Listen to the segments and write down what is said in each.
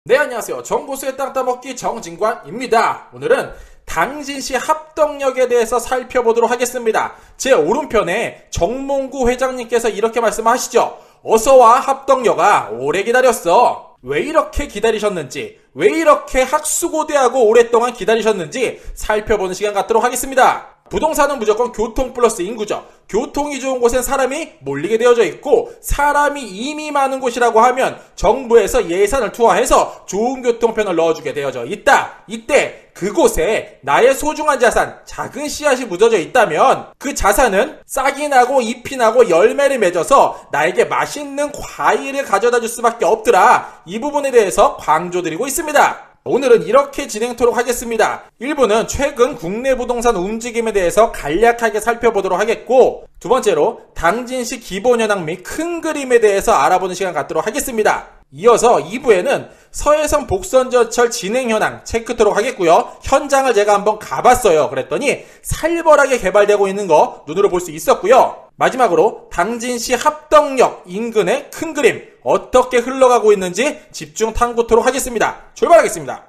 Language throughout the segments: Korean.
네, 안녕하세요. 정보수의 땅 따먹기 정진관입니다. 오늘은 당진시 합덕역에 대해서 살펴보도록 하겠습니다. 제 오른편에 정몽구 회장님께서 이렇게 말씀하시죠. 어서와 합덕역아, 오래 기다렸어. 왜 이렇게 기다리셨는지, 왜 이렇게 학수고대하고 오랫동안 기다리셨는지 살펴보는 시간 갖도록 하겠습니다. 부동산은 무조건 교통 플러스 인구죠. 교통이 좋은 곳엔 사람이 몰리게 되어져 있고, 사람이 이미 많은 곳이라고 하면 정부에서 예산을 투하해서 좋은 교통편을 넣어주게 되어져 있다. 이때 그곳에 나의 소중한 자산, 작은 씨앗이 묻어져 있다면 그 자산은 싹이 나고 잎이 나고 열매를 맺어서 나에게 맛있는 과일을 가져다 줄 수밖에 없더라. 이 부분에 대해서 강조드리고 있습니다. 오늘은 이렇게 진행토록 하겠습니다. 1부는 최근 국내 부동산 움직임에 대해서 간략하게 살펴보도록 하겠고, 두 번째로 당진시 기본현황 및 큰 그림에 대해서 알아보는 시간 갖도록 하겠습니다. 이어서 2부에는 서해선 복선전철 진행 현황 체크토록 하겠고요. 현장을 제가 한번 가봤어요. 그랬더니 살벌하게 개발되고 있는 거 눈으로 볼 수 있었고요. 마지막으로 당진시 합덕역 인근의 큰 그림 어떻게 흘러가고 있는지 집중 탐구토록 하겠습니다. 출발하겠습니다.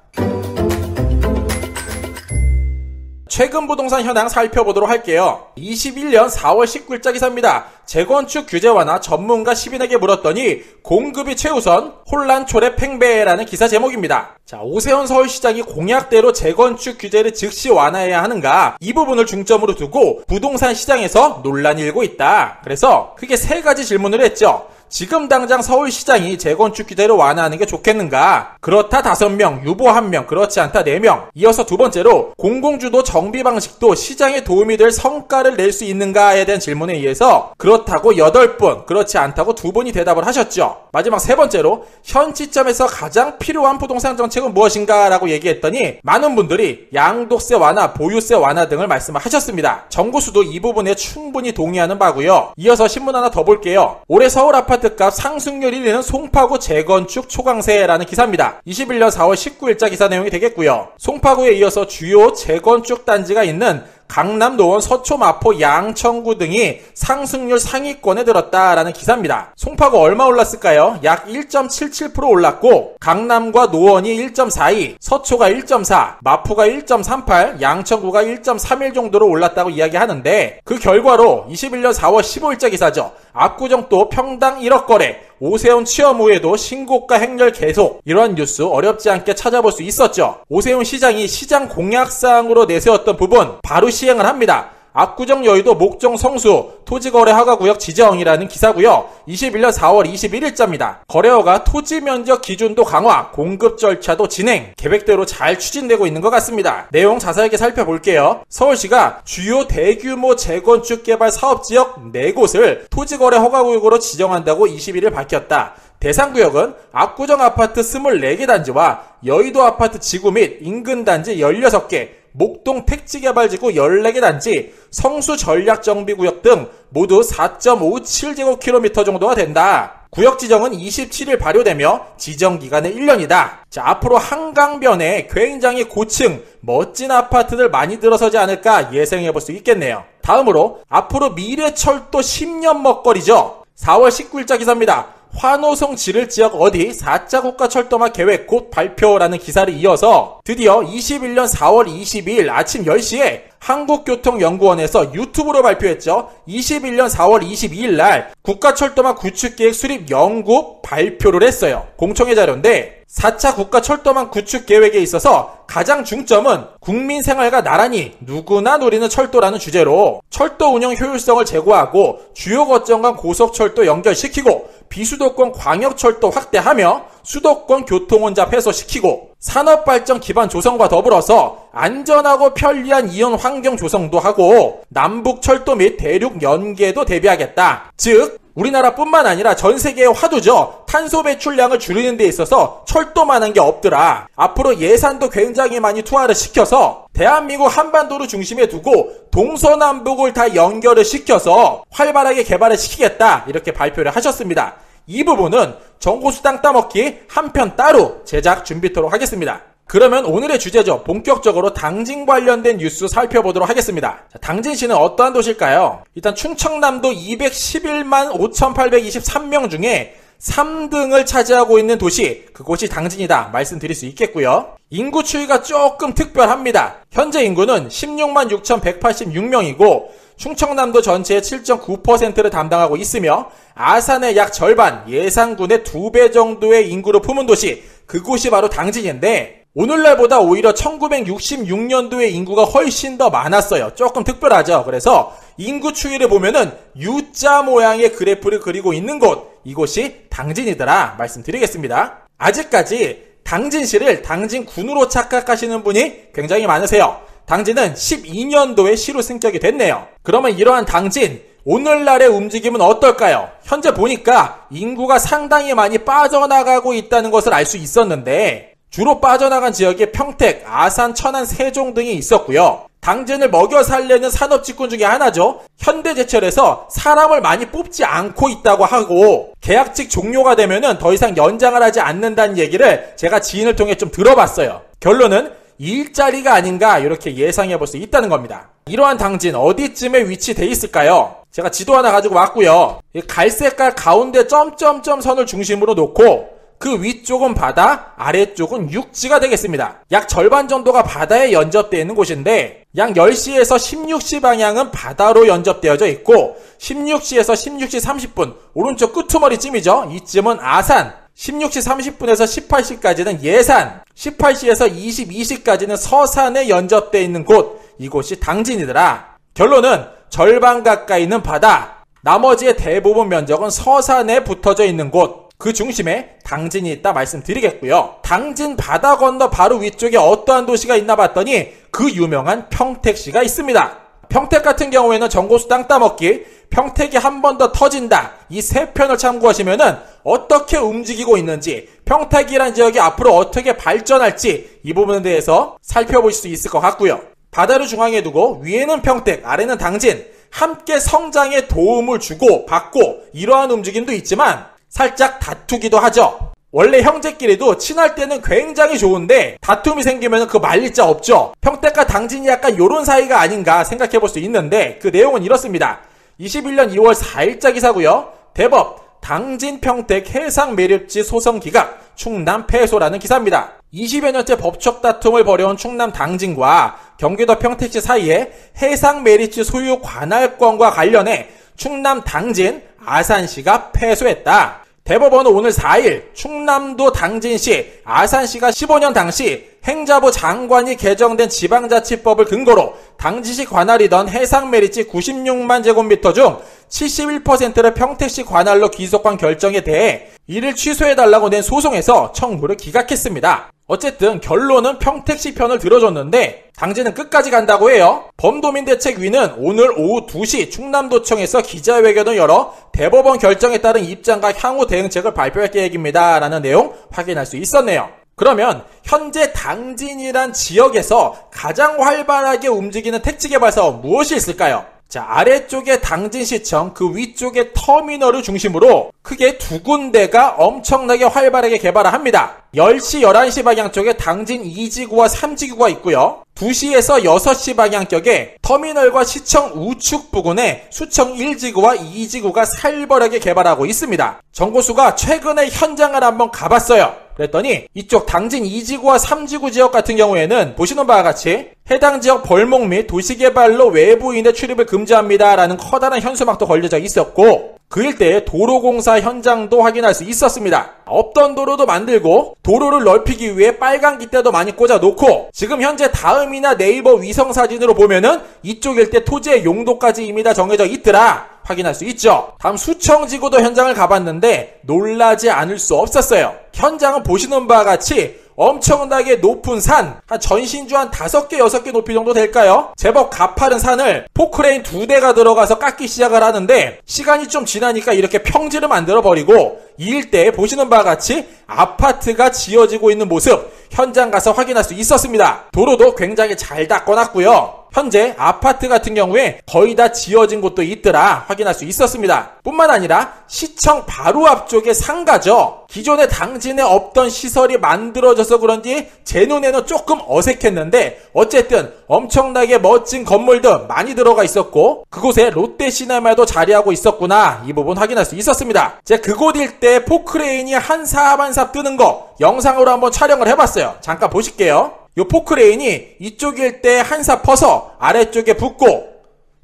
최근 부동산 현황 살펴보도록 할게요. 21년 4월 19일자 기사입니다. 재건축 규제 완화 전문가 10인에게 물었더니 공급이 최우선, 혼란 초래 팽배라는 기사 제목입니다. 자, 오세훈 서울시장이 공약대로 재건축 규제를 즉시 완화해야 하는가, 이 부분을 중점으로 두고 부동산 시장에서 논란이 일고 있다. 그래서 크게 세 가지 질문을 했죠. 지금 당장 서울시장이 재건축 규제를 완화하는 게 좋겠는가? 그렇다 5명, 유보 1명, 그렇지 않다 4명. 이어서 두 번째로 공공주도 정비 방식도 시장에 도움이 될 성과를 낼 수 있는가에 대한 질문에 의해서 그렇다고 8분, 그렇지 않다고 2분이 대답을 하셨죠. 마지막 세 번째로 현 시점에서 가장 필요한 부동산 정책은 무엇인가 라고 얘기했더니 많은 분들이 양도세 완화, 보유세 완화 등을 말씀을 하셨습니다. 정부수도 이 부분에 충분히 동의하는 바고요. 이어서 신문 하나 더 볼게요. 올해 서울 아파트값 상승률 1위는 송파구 재건축 초강세라는 기사입니다. 21년 4월 19일자 기사 내용이 되겠고요. 송파구에 이어서 주요 재건축 단지가 있는 강남, 노원, 서초, 마포, 양천구 등이 상승률 상위권에 들었다라는 기사입니다. 송파구 얼마 올랐을까요? 약 1.77% 올랐고, 강남과 노원이 1.42, 서초가 1.4, 마포가 1.38, 양천구가 1.31 정도로 올랐다고 이야기하는데, 그 결과로 21년 4월 15일자 기사죠. 압구정도 평당 1억 거래, 오세훈 취업 후에도 신고가 행렬 계속, 이러한 뉴스 어렵지 않게 찾아볼 수 있었죠. 오세훈 시장이 시장 공약사항으로 내세웠던 부분 바로 시행을 합니다. 압구정 여의도 목정 성수 토지거래 허가구역 지정이라는 기사고요. 21년 4월 21일자입니다. 거래허가 토지 면적 기준도 강화, 공급 절차도 진행, 계획대로 잘 추진되고 있는 것 같습니다. 내용 자세하게 살펴볼게요. 서울시가 주요 대규모 재건축 개발 사업지역 4곳을 토지거래 허가구역으로 지정한다고 21일 밝혔다. 대상구역은 압구정 아파트 24개 단지와 여의도 아파트 지구 및 인근 단지 16개, 목동 택지개발지구 14개 단지, 성수 전략정비구역 등 모두 4.57제곱킬로미터 정도가 된다. 구역 지정은 27일 발효되며 지정기간은 1년이다. 자, 앞으로 한강변에 굉장히 고층, 멋진 아파트들 많이 들어서지 않을까 예상해볼 수 있겠네요. 다음으로 앞으로 미래철도 10년 먹거리죠. 4월 19일자 기사입니다. 환호성 지를 지역 어디 4자 국가철도망 계획 곧 발표라는 기사를 이어서 드디어 21년 4월 22일 아침 10시에 한국교통연구원에서 유튜브로 발표했죠. 21년 4월 22일 날 국가철도망 구축계획 수립 연구 발표를 했어요. 공청회 자료인데 4차 국가철도망 구축계획에 있어서 가장 중점은 국민생활과 나란히 누구나 누리는 철도라는 주제로 철도 운영 효율성을 제고하고 주요 거점 간 고속철도 연결시키고 비수도권 광역철도 확대하며 수도권 교통혼잡 해소시키고 산업발전 기반 조성과 더불어서 안전하고 편리한 이용 환경 조성도 하고 남북철도 및 대륙 연계도 대비하겠다. 즉 우리나라뿐만 아니라 전 세계의 화두죠. 탄소 배출량을 줄이는 데 있어서 철도만한 게 없더라. 앞으로 예산도 굉장히 많이 투하를 시켜서 대한민국 한반도를 중심에 두고 동서남북을 다 연결을 시켜서 활발하게 개발을 시키겠다. 이렇게 발표를 하셨습니다. 이 부분은 정보수 땅 따먹기 한 편 따로 제작 준비토록 하겠습니다. 그러면 오늘의 주제죠. 본격적으로 당진 관련된 뉴스 살펴보도록 하겠습니다. 자, 당진시는 어떠한 도시일까요? 일단 충청남도 211만 5,823명 중에 3등을 차지하고 있는 도시, 그곳이 당진이다 말씀드릴 수 있겠고요. 인구 추이가 조금 특별합니다. 현재 인구는 16만 6,186명이고 충청남도 전체의 7.9%를 담당하고 있으며 아산의 약 절반, 예산군의 2배 정도의 인구를 품은 도시, 그곳이 바로 당진인데 오늘날보다 오히려 1966년도의 인구가 훨씬 더 많았어요. 조금 특별하죠. 그래서 인구 추이를 보면은 U자 모양의 그래프를 그리고 있는 곳, 이곳이 당진이더라 말씀드리겠습니다. 아직까지 당진시를 당진군으로 착각하시는 분이 굉장히 많으세요. 당진은 12년도에 시로 승격이 됐네요. 그러면 이러한 당진, 오늘날의 움직임은 어떨까요? 현재 보니까 인구가 상당히 많이 빠져나가고 있다는 것을 알 수 있었는데 주로 빠져나간 지역에 평택, 아산, 천안, 세종 등이 있었고요. 당진을 먹여 살려는 산업직군 중에 하나죠. 현대제철에서 사람을 많이 뽑지 않고 있다고 하고 계약직 종료가 되면은 더 이상 연장을 하지 않는다는 얘기를 제가 지인을 통해 좀 들어봤어요. 결론은 일자리가 아닌가 이렇게 예상해 볼 수 있다는 겁니다. 이러한 당진 어디쯤에 위치돼 있을까요? 제가 지도 하나 가지고 왔고요. 갈색깔 가운데 점점점 선을 중심으로 놓고 그 위쪽은 바다, 아래쪽은 육지가 되겠습니다. 약 절반 정도가 바다에 연접되어 있는 곳인데 약 10시에서 16시 방향은 바다로 연접되어져 있고 16시에서 16시 30분 오른쪽 끄트머리쯤이죠. 이쯤은 아산, 16시 30분에서 18시까지는 예산, 18시에서 22시까지는 서산에 연접되어 있는 곳, 이곳이 당진이더라. 결론은 절반 가까이는 바다, 나머지의 대부분 면적은 서산에 붙어져 있는 곳, 그 중심에 당진이 있다 말씀드리겠고요. 당진 바다 건너 바로 위쪽에 어떠한 도시가 있나 봤더니 그 유명한 평택시가 있습니다. 평택 같은 경우에는 정고수 땅 따먹기, 평택이 한 번 더 터진다, 이 세 편을 참고하시면은 어떻게 움직이고 있는지, 평택이란 지역이 앞으로 어떻게 발전할지 이 부분에 대해서 살펴보실 수 있을 것 같고요. 바다를 중앙에 두고 위에는 평택, 아래는 당진, 함께 성장에 도움을 주고 받고 이러한 움직임도 있지만 살짝 다투기도 하죠. 원래 형제끼리도 친할 때는 굉장히 좋은데 다툼이 생기면 그 말릴 자 없죠. 평택과 당진이 약간 요런 사이가 아닌가 생각해 볼 수 있는데 그 내용은 이렇습니다. 21년 2월 4일자 기사고요. 대법 당진 평택 해상 매립지 소송 기각 충남 패소라는 기사입니다. 20여 년째 법적 다툼을 벌여온 충남 당진과 경기도 평택시 사이에 해상 매립지 소유 관할권과 관련해 충남 당진, 아산시가 패소했다. 대법원은 오늘 4일 충남도 당진시, 아산시가 15년 당시 행자부 장관이 개정된 지방자치법을 근거로 당진시 관할이던 해상매립지 96만 제곱미터 중 71%를 평택시 관할로 귀속한 결정에 대해 이를 취소해달라고 낸 소송에서 청구를 기각했습니다. 어쨌든 결론은 평택시 편을 들어줬는데 당진은 끝까지 간다고 해요. 범도민대책위는 오늘 오후 2시 충남도청에서 기자회견을 열어 대법원 결정에 따른 입장과 향후 대응책을 발표할 계획입니다 라는 내용 확인할 수 있었네요. 그러면 현재 당진이란 지역에서 가장 활발하게 움직이는 택지개발 사업 무엇이 있을까요? 자, 아래쪽에 당진시청, 그 위쪽에 터미널을 중심으로 크게 두 군데가 엄청나게 활발하게 개발을 합니다. 10시, 11시 방향 쪽에 당진 2지구와 3지구가 있고요. 2시에서 6시 방향 격에 터미널과 시청 우측 부근에 수청 1지구와 2지구가 살벌하게 개발하고 있습니다. 정고수가 최근에 현장을 한번 가봤어요. 그랬더니 이쪽 당진 2지구와 3지구 지역 같은 경우에는 보시는 바와 같이 해당 지역 벌목 및 도시개발로 외부인의 출입을 금지합니다 라는 커다란 현수막도 걸려져 있었고 그 일대에 도로공사 현장도 확인할 수 있었습니다. 없던 도로도 만들고 도로를 넓히기 위해 빨간 깃대도 많이 꽂아놓고 지금 현재 다음이나 네이버 위성사진으로 보면은 이쪽 일대 토지의 용도까지 이미 다 정해져 있더라 확인할 수 있죠. 다음 수청지구도 현장을 가봤는데 놀라지 않을 수 없었어요. 현장은 보시는 바와 같이 엄청나게 높은 산, 한 전신주 한 5개, 6개 높이 정도 될까요? 제법 가파른 산을 포크레인 2대가 들어가서 깎기 시작을 하는데 시간이 좀 지나니까 이렇게 평지를 만들어버리고 이 일대에 보시는 바와 같이 아파트가 지어지고 있는 모습 현장 가서 확인할 수 있었습니다. 도로도 굉장히 잘 닦아놨고요. 현재 아파트 같은 경우에 거의 다 지어진 곳도 있더라 확인할 수 있었습니다. 뿐만 아니라 시청 바로 앞쪽에 상가죠. 기존에 당진에 없던 시설이 만들어져서 그런지 제 눈에는 조금 어색했는데 어쨌든 엄청나게 멋진 건물들 많이 들어가 있었고 그곳에 롯데시네마도 자리하고 있었구나 이 부분 확인할 수 있었습니다. 제가 그곳 일대 포크레인이 한 삽 한 삽 뜨는 거 영상으로 한번 촬영을 해봤어요. 잠깐 보실게요. 요 포크레인이 이쪽 일대 한 삽 퍼서 아래쪽에 붙고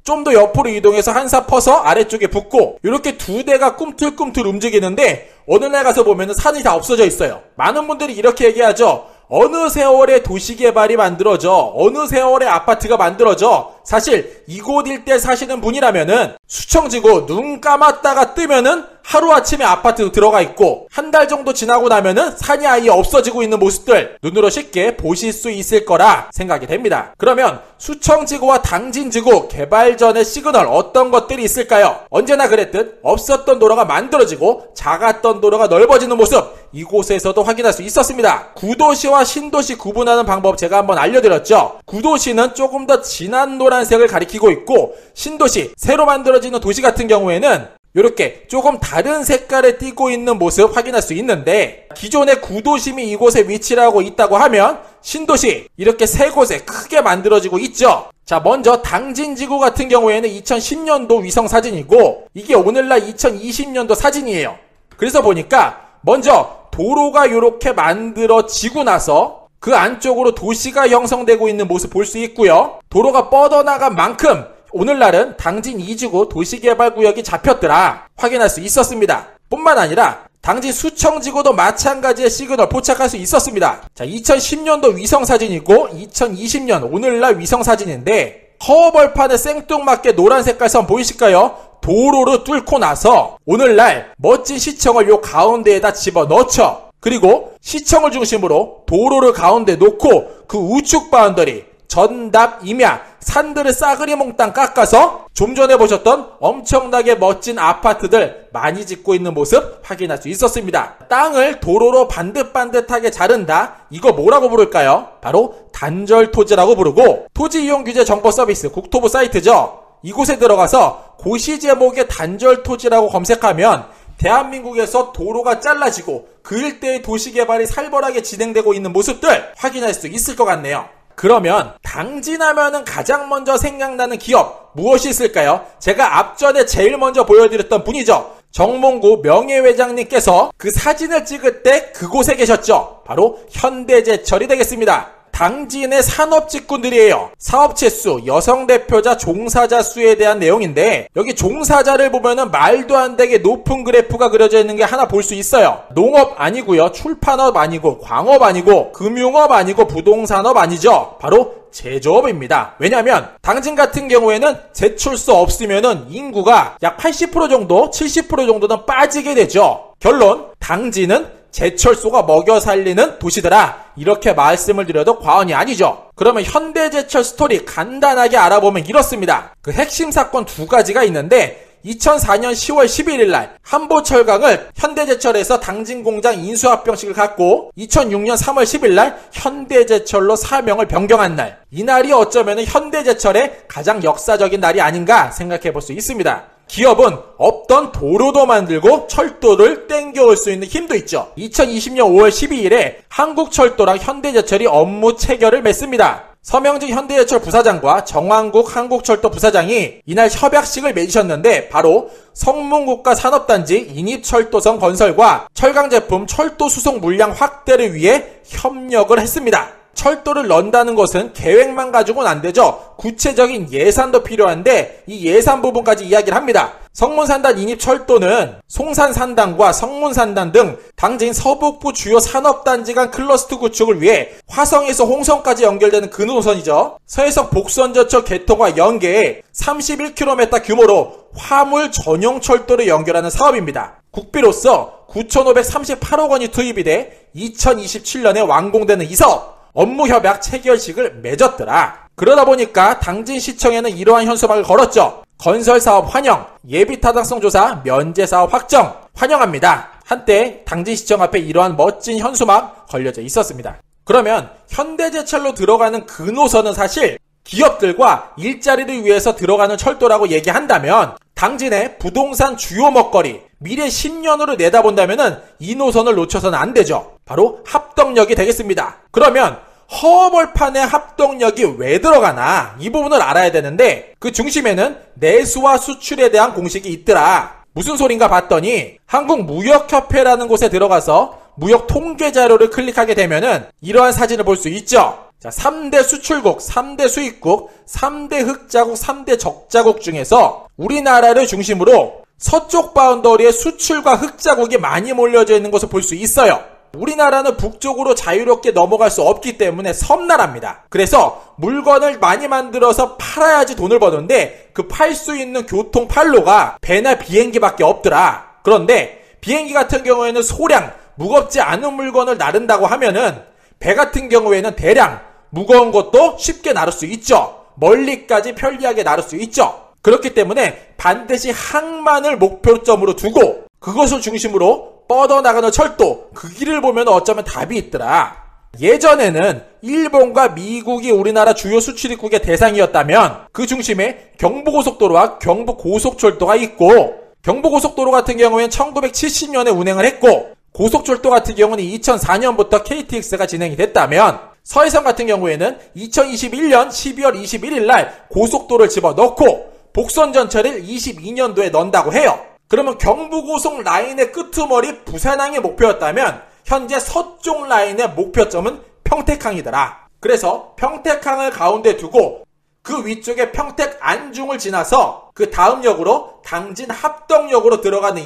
좀 더 옆으로 이동해서 한 삽 퍼서 아래쪽에 붙고 이렇게 두 대가 꿈틀꿈틀 움직이는데 어느 날 가서 보면 산이 다 없어져 있어요. 많은 분들이 이렇게 얘기하죠. 어느 세월에 도시개발이 만들어져 어느 세월에 아파트가 만들어져 사실 이곳 일대 사시는 분이라면은 수청지구 눈 감았다가 뜨면은 하루아침에 아파트 들어가 있고 한 달 정도 지나고 나면은 산이 아예 없어지고 있는 모습들 눈으로 쉽게 보실 수 있을 거라 생각이 됩니다. 그러면 수청지구와 당진지구 개발 전의 시그널 어떤 것들이 있을까요? 언제나 그랬듯 없었던 도로가 만들어지고 작았던 도로가 넓어지는 모습 이곳에서도 확인할 수 있었습니다. 구도시와 신도시 구분하는 방법 제가 한번 알려드렸죠. 구도시는 조금 더 진한 노란색을 가리키고 있고 신도시 새로 만들어지는 도시 같은 경우에는 이렇게 조금 다른 색깔에 띄고 있는 모습 확인할 수 있는데 기존의 구도심이 이곳에 위치를 하고 있다고 하면 신도시 이렇게 세 곳에 크게 만들어지고 있죠. 자, 먼저 당진지구 같은 경우에는 2010년도 위성 사진이고 이게 오늘날 2020년도 사진이에요. 그래서 보니까 먼저 도로가 이렇게 만들어지고 나서 그 안쪽으로 도시가 형성되고 있는 모습 볼 수 있고요. 도로가 뻗어나간 만큼 오늘날은 당진 2지구 도시개발구역이 잡혔더라 확인할 수 있었습니다. 뿐만 아니라 당진 수청지구도 마찬가지의 시그널 포착할 수 있었습니다. 자, 2010년도 위성사진이고 2020년 오늘날 위성사진인데 커버벌판에 생뚱맞게 노란 색깔 선 보이실까요? 도로를 뚫고 나서 오늘날 멋진 시청을 요 가운데에다 집어넣죠. 그리고 시청을 중심으로 도로를 가운데 놓고 그 우측 바운더리 전답, 임야, 산들을 싸그리 몽땅 깎아서 좀 전에 보셨던 엄청나게 멋진 아파트들 많이 짓고 있는 모습 확인할 수 있었습니다. 땅을 도로로 반듯반듯하게 자른다? 이거 뭐라고 부를까요? 바로 단절토지라고 부르고 토지이용규제정보서비스 국토부 사이트죠. 이곳에 들어가서 고시 제목의 단절토지라고 검색하면 대한민국에서 도로가 잘라지고 그 일대의 도시개발이 살벌하게 진행되고 있는 모습들 확인할 수 있을 것 같네요. 그러면 당진하면은 가장 먼저 생각나는 기업 무엇이 있을까요? 제가 앞전에 제일 먼저 보여드렸던 분이죠. 정몽구 명예회장님께서 그 사진을 찍을 때 그곳에 계셨죠. 바로 현대제철이 되겠습니다. 당진의 산업직군들이에요. 사업체 수, 여성 대표자, 종사자 수에 대한 내용인데 여기 종사자를 보면은 말도 안 되게 높은 그래프가 그려져 있는 게 하나 볼 수 있어요. 농업 아니고요. 출판업 아니고 광업 아니고 금융업 아니고 부동산업 아니죠. 바로 제조업입니다. 왜냐하면 당진 같은 경우에는 제철소 없으면은 인구가 약 80% 정도, 70% 정도는 빠지게 되죠. 결론, 당진은 제철소가 먹여 살리는 도시더라. 이렇게 말씀을 드려도 과언이 아니죠. 그러면 현대제철 스토리 간단하게 알아보면 이렇습니다. 그 핵심 사건 두 가지가 있는데 2004년 10월 11일 날 한보철강을 현대제철에서 당진 공장 인수합병식을 갖고 2006년 3월 10일 날 현대제철로 사명을 변경한 날. 이날이 어쩌면 현대제철의 가장 역사적인 날이 아닌가 생각해 볼 수 있습니다. 기업은 없던 도로도 만들고 철도를 땡겨올 수 있는 힘도 있죠. 2020년 5월 12일에 한국철도랑 현대제철이 업무 체결을 맺습니다. 서명진 현대제철 부사장과 정황국 한국철도 부사장이 이날 협약식을 맺으셨는데 바로 성문국가산업단지 인입철도선 건설과 철강제품 철도 수송 물량 확대를 위해 협력을 했습니다. 철도를 넣는다는 것은 계획만 가지고는 안 되죠. 구체적인 예산도 필요한데 이 예산 부분까지 이야기를 합니다. 성문산단 인입철도는 송산산단과 성문산단 등 당진 서북부 주요 산업단지 간 클러스터 구축을 위해 화성에서 홍성까지 연결되는 근호선이죠. 서해석 복선저철 개통과 연계해 31km 규모로 화물 전용 철도를 연결하는 사업입니다. 국비로서 9,538억 원이 투입이 돼 2027년에 완공되는 이 사업. 업무협약 체결식을 맺었더라. 그러다 보니까 당진시청에는 이러한 현수막을 걸었죠. 건설사업 환영, 예비타당성 조사, 면제사업 확정, 환영합니다. 한때 당진시청 앞에 이러한 멋진 현수막 걸려져 있었습니다. 그러면 현대제철로 들어가는 근호선은 사실 기업들과 일자리를 위해서 들어가는 철도라고 얘기한다면 당진의 부동산 주요 먹거리 미래 10년으로 내다본다면 이 노선을 놓쳐서는 안 되죠. 바로 합덕역이 되겠습니다. 그러면 허벌판에 합덕역이 왜 들어가나 이 부분을 알아야 되는데 그 중심에는 내수와 수출에 대한 공식이 있더라. 무슨 소린가 봤더니 한국무역협회라는 곳에 들어가서 무역 통계 자료를 클릭하게 되면은 이러한 사진을 볼 수 있죠. 자, 3대 수출국, 3대 수입국, 3대 흑자국, 3대 적자국 중에서 우리나라를 중심으로 서쪽 바운더리에 수출과 흑자국이 많이 몰려져 있는 것을 볼 수 있어요. 우리나라는 북쪽으로 자유롭게 넘어갈 수 없기 때문에 섬나라입니다. 그래서 물건을 많이 만들어서 팔아야지 돈을 버는데 그 팔 수 있는 교통팔로가 배나 비행기밖에 없더라. 그런데 비행기 같은 경우에는 소량 무겁지 않은 물건을 나른다고 하면은 배 같은 경우에는 대량 무거운 것도 쉽게 나를 수 있죠. 멀리까지 편리하게 나를 수 있죠. 그렇기 때문에 반드시 항만을 목표점으로 두고 그것을 중심으로 뻗어나가는 철도, 그 길을 보면 어쩌면 답이 있더라. 예전에는 일본과 미국이 우리나라 주요 수출입국의 대상이었다면 그 중심에 경부고속도로와 경부고속철도가 있고 경부고속도로 같은 경우에는 1970년에 운행을 했고 고속철도 같은 경우는 2004년부터 KTX가 진행이 됐다면 서해선 같은 경우에는 2021년 12월 21일 날 고속도로를 집어넣고 복선전철을 22년도에 넣는다고 해요. 그러면 경부고속 라인의 끄트머리 부산항이 목표였다면 현재 서쪽 라인의 목표점은 평택항이더라. 그래서 평택항을 가운데 두고 그 위쪽에 평택 안중을 지나서 그 다음 역으로 당진 합덕역으로 들어가는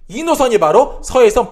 이 노선이 바로 서해선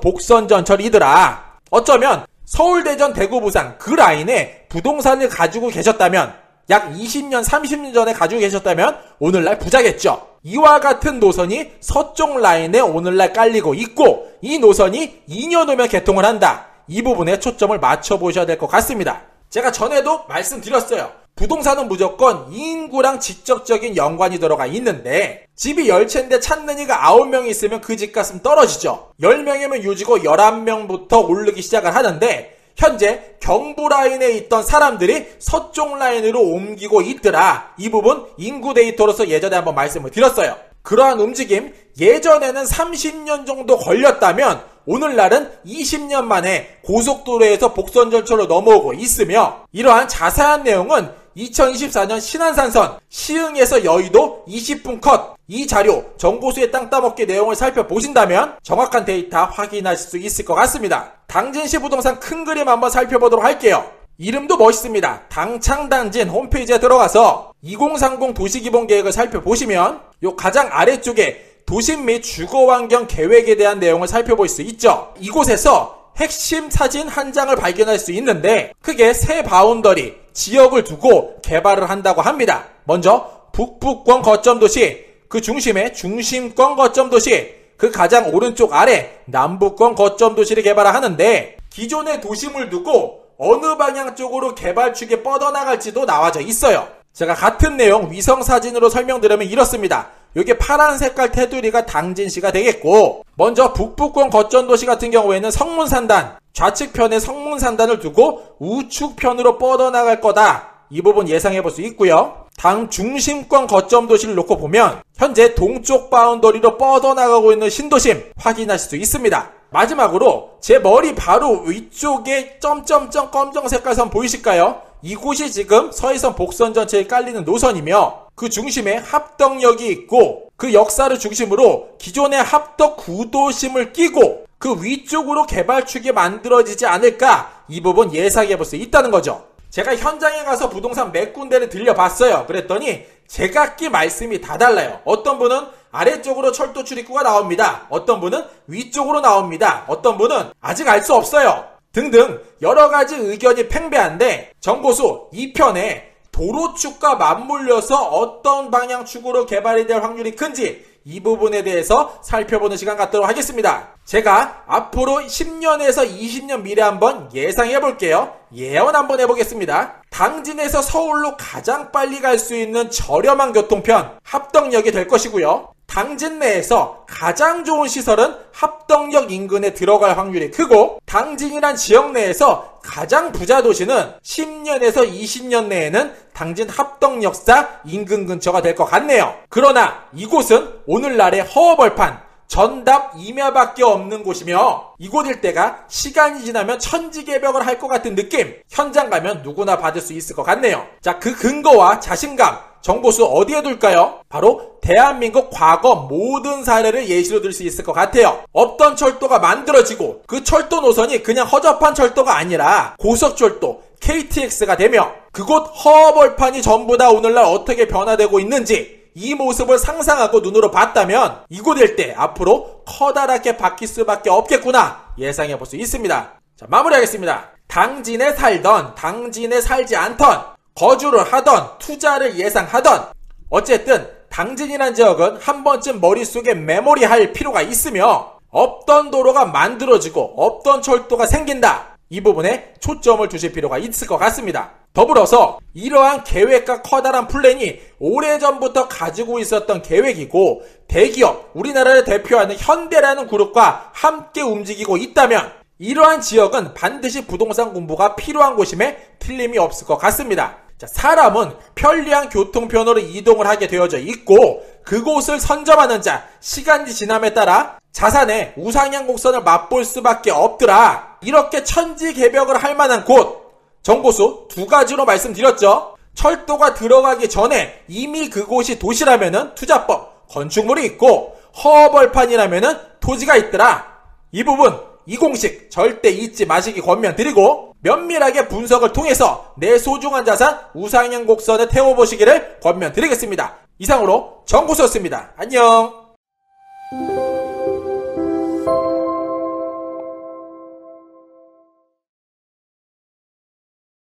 복선전철이더라. 어쩌면 서울, 대전, 대구, 부산 그 라인에 부동산을 가지고 계셨다면 약 20년, 30년 전에 가지고 계셨다면 오늘날 부자겠죠. 이와 같은 노선이 서쪽 라인에 오늘날 깔리고 있고 이 노선이 2년 후면 개통을 한다. 이 부분에 초점을 맞춰보셔야 될 것 같습니다. 제가 전에도 말씀드렸어요. 부동산은 무조건 인구랑 직접적인 연관이 들어가 있는데 집이 10채인데 찾는 이가 9명이 있으면 그 집값은 떨어지죠. 10명이면 유지고 11명부터 오르기 시작을 하는데 현재 경부 라인에 있던 사람들이 서쪽 라인으로 옮기고 있더라. 이 부분 인구 데이터로서 예전에 한번 말씀을 드렸어요. 그러한 움직임 예전에는 30년 정도 걸렸다면 오늘날은 20년 만에 고속도로에서 복선전철로 넘어오고 있으며 이러한 자세한 내용은 2024년 신안산선 시흥에서 여의도 20분 컷 이 자료 정보수의 땅 따먹기 내용을 살펴보신다면 정확한 데이터 확인하실 수 있을 것 같습니다. 당진시 부동산 큰 그림 한번 살펴보도록 할게요. 이름도 멋있습니다. 당창당진 홈페이지에 들어가서 2030 도시기본계획을 살펴보시면 요 가장 아래쪽에 도심 및 주거환경 계획에 대한 내용을 살펴볼 수 있죠. 이곳에서 핵심 사진 한 장을 발견할 수 있는데 크게 세 바운더리 지역을 두고 개발을 한다고 합니다. 먼저 북부권 거점도시, 그 중심에 중심권 거점도시, 그 가장 오른쪽 아래 남부권 거점도시를 개발하는데 기존의 도심을 두고 어느 방향 쪽으로 개발축이 뻗어나갈지도 나와져 있어요. 제가 같은 내용 위성사진으로 설명드리면 이렇습니다. 여기 파란 색깔 테두리가 당진시가 되겠고 먼저 북부권 거점도시 같은 경우에는 성문산단, 좌측편에 성문산단을 두고 우측편으로 뻗어나갈 거다. 이 부분 예상해 볼 수 있고요. 당 중심권 거점도시를 놓고 보면 현재 동쪽 바운더리로 뻗어나가고 있는 신도심 확인하실 수 있습니다. 마지막으로 제 머리 바로 위쪽에 점점점 검정 색깔 선 보이실까요? 이곳이 지금 서해선 복선전철에 깔리는 노선이며 그 중심에 합덕역이 있고 그 역사를 중심으로 기존의 합덕 구도심을 끼고 그 위쪽으로 개발축이 만들어지지 않을까 이 부분 예상해 볼 수 있다는 거죠. 제가 현장에 가서 부동산 몇 군데를 들려봤어요. 그랬더니 제각기 말씀이 다 달라요. 어떤 분은 아래쪽으로 철도 출입구가 나옵니다. 어떤 분은 위쪽으로 나옵니다. 어떤 분은 아직 알 수 없어요. 등등 여러가지 의견이 팽배한데 정보수 2편에 도로축과 맞물려서 어떤 방향축으로 개발이 될 확률이 큰지 이 부분에 대해서 살펴보는 시간 갖도록 하겠습니다. 제가 앞으로 10년에서 20년 미래 한번 예상해 볼게요. 예언 한번 해보겠습니다. 당진에서 서울로 가장 빨리 갈 수 있는 저렴한 교통편 합덕역이 될 것이고요. 당진 내에서 가장 좋은 시설은 합덕역 인근에 들어갈 확률이 크고, 당진이란 지역 내에서 가장 부자 도시는 10년에서 20년 내에는 당진 합덕역사 인근 근처가 될 것 같네요. 그러나 이곳은 오늘날의 허허벌판, 전답 임야밖에 없는 곳이며, 이곳 일대가 시간이 지나면 천지개벽을 할 것 같은 느낌, 현장 가면 누구나 받을 수 있을 것 같네요. 자, 그 근거와 자신감, 정보수 어디에 둘까요? 바로 대한민국 과거 모든 사례를 예시로 들 수 있을 것 같아요. 없던 철도가 만들어지고 그 철도 노선이 그냥 허접한 철도가 아니라 고속철도 KTX가 되며, 그곳 허허벌판이 전부 다 오늘날 어떻게 변화되고 있는지 이 모습을 상상하고 눈으로 봤다면 이곳 일대 앞으로 커다랗게 바뀔 수밖에 없겠구나 예상해 볼 수 있습니다. 자, 마무리하겠습니다. 당진에 살던, 당진에 살지 않던, 거주를 하던, 투자를 예상하던, 어쨌든 당진이란 지역은 한 번쯤 머릿속에 메모리할 필요가 있으며, 없던 도로가 만들어지고 없던 철도가 생긴다, 이 부분에 초점을 두실 필요가 있을 것 같습니다. 더불어서 이러한 계획과 커다란 플랜이 오래전부터 가지고 있었던 계획이고, 대기업, 우리나라를 대표하는 현대라는 그룹과 함께 움직이고 있다면 이러한 지역은 반드시 부동산 공부가 필요한 곳임에 틀림이 없을 것 같습니다. 자, 사람은 편리한 교통편으로 이동을 하게 되어져 있고, 그곳을 선점하는 자, 시간이 지남에 따라 자산의 우상향 곡선을 맛볼 수밖에 없더라. 이렇게 천지개벽을 할 만한 곳, 정보수 2가지로 말씀드렸죠. 철도가 들어가기 전에 이미 그곳이 도시라면은 투자법, 건축물이 있고, 허허벌판이라면은 토지가 있더라. 이 부분, 이 공식 절대 잊지 마시기 권면드리고, 면밀하게 분석을 통해서 내 소중한 자산 우상향 곡선에 태워보시기를 권면드리겠습니다. 이상으로 정보수였습니다. 안녕.